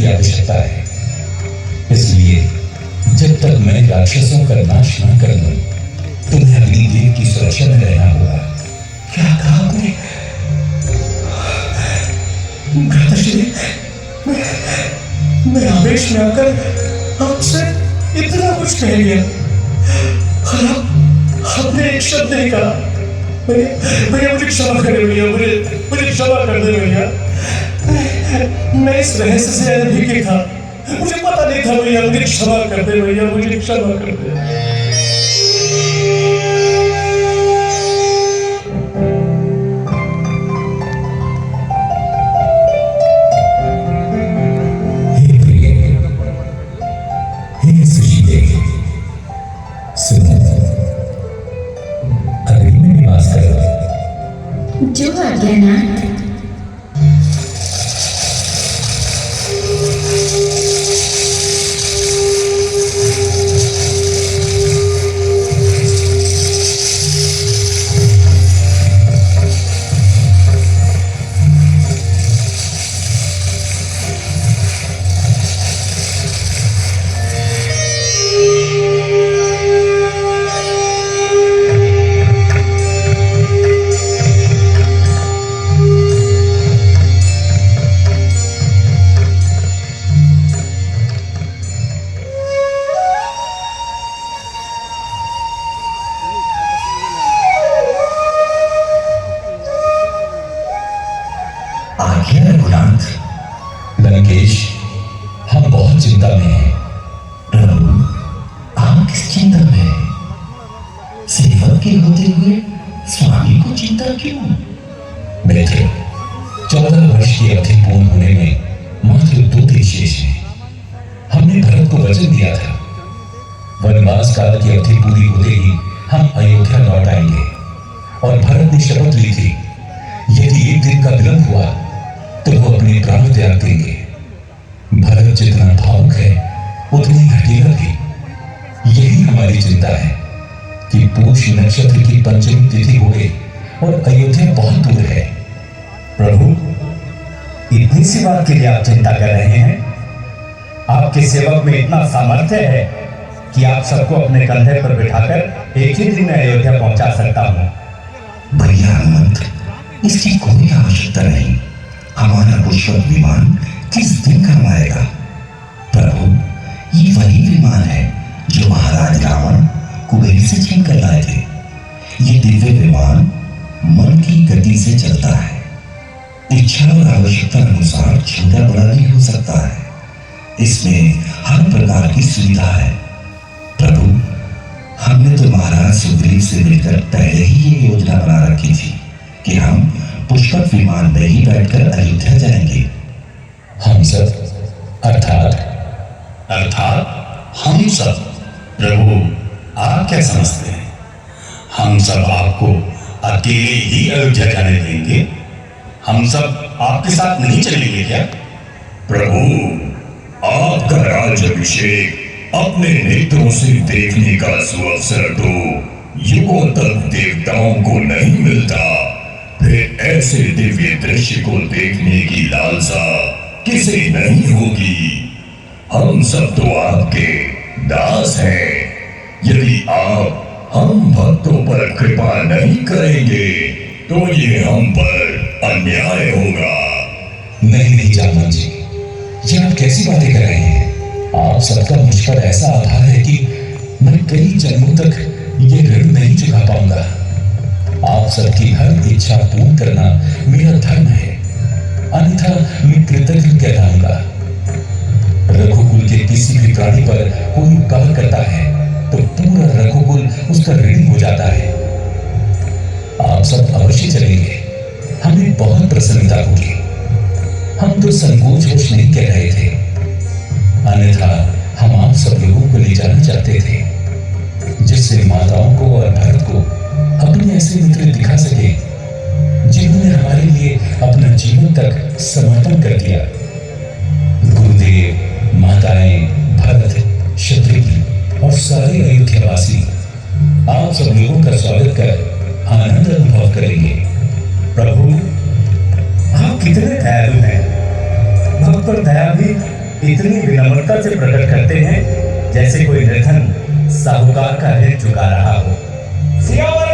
की आवश्यकता है। इसलिए जब तक मैं राक्षसों का नाश न कर लूं, तुम्हें अग्निदेव की सुरक्षा में रहना होगा। क्या कहा आपने? भ्राताश्री, मैं आवेश में आकर आपसे इतना कुछ कह दिया और आपने एक शब्द नहीं कहा। भैया मुझे क्षमा कर भैया, मुझे क्षमा कर दे भैया। मैं इस रहस्य से अनभिज्ञ था, मुझे पता नहीं था भैया। मुझे क्षमा कर दे भैया, मुझे क्षमा कर दे। जो आज्ञानाथ। लंकेश, हम बहुत चिंता में हैं। प्रभु, आप किस चिंता में? सेवक के होते हुए स्वामी को चिंता क्यों? मित्र, 14 वर्ष की अवधि पूर्ण होने में मात्र 2 दिन शेष हैं। हमने भरत को वचन दिया था, वनवास काल की अवधि पूरी होते ही हम अयोध्या लौट आएंगे। और भरत ने शपथ ली थी, यदि 1 दिन का विलंब हुआ तो वो अपने प्राण त्याग देंगे। भरत जितना भावुक है उतनी घटिया भी। यही हमारी चिंता है कि पूष नक्षत्र की पंचमी तिथि हो गई और अयोध्या बहुत दूर है। प्रभु, इतनी सी बात के लिए आप चिंता कर रहे हैं? आपके सेवक में इतना सामर्थ्य है कि आप सबको अपने कंधे पर बिठाकर एक ही दिन में अयोध्या पहुंचा सकता हूं। भैया हनुमंत, इसकी कोई आवश्यकता नहीं। हमारा पुष्पक विमान किस दिन काम आएगा? प्रभु, ये वही विमान है जो महाराज रावण कुबेर से छीन कर लाए थे। ये दिव्य विमान मन की गति से चलता है। इच्छा और आवश्यकता अनुसार छोटा बड़ा भी हो सकता है। इसमें हर प्रकार की सुविधा है। प्रभु, हमने तो महाराज सुग्रीव से मिलकर पहले ही ये योजना बना रखी थी कि हम पुष्पक विमान में ही बैठकर अयोध्या जाएंगे। हम सब अर्थात हम सब? प्रभु, आप क्या समझते हैं? हम सब आपको अकेले ही अयोध्या जाने देंगे? हम सब आपके साथ नहीं चलेंगे क्या? प्रभु, आपका राज्याभिषेक अपने नेत्रों से देखने का सुअवसर तो युगों तक देवताओं को नहीं मिलता। फिर ऐसे दिव्य दृश्य को देखने की लालसा किसे नहीं होगी? हम सब तो आपके दास हैं। यदि आप हम भक्तों पर कृपा नहीं करेंगे तो ये हम पर अन्याय होगा। नहीं जामन जी, ये आप कैसी बातें कर रहे हैं? आप सबका मुझ पर ऐसा आभार है कि मैं कई जन्मों तक ये ऋण नहीं चुका पाऊंगा। आप सबकी हर इच्छा पूर्ण करना मेरा धर्म है, अन्यथा मैं कृतज्ञ कहलाऊंगा। रघुकुल के किसी भी प्राणी पर कोई उपकार करता है तो पूरा रघुकुल उसका ऋणी हो जाता है। आप सब अवश्य चलेंगे, हमें बहुत प्रसन्नता होगी। हम तो संकोच वश नहीं कह रहे थे, अन्यथा हम आप सब लोगों को ले जाना चाहते थे, जिससे माताओं को और भरत को अपने ऐसे मित्र दिखा सके जिन्होंने हमारे लिए अपना जीवन तक समर्पण कर दिया। गुरुदेव, माताएं, भरत, शत्रुघ्न और सारे अयोध्यावासी आप सब लोगों का स्वागत कर आनंद अनुभव करेंगे। प्रभु, आप कितने दयालु हैं। भक्त पर दया भी इतनी विनम्रता से प्रकट करते हैं जैसे कोई निर्धन साहूकार का ऋण चुका रहा हो। सियावर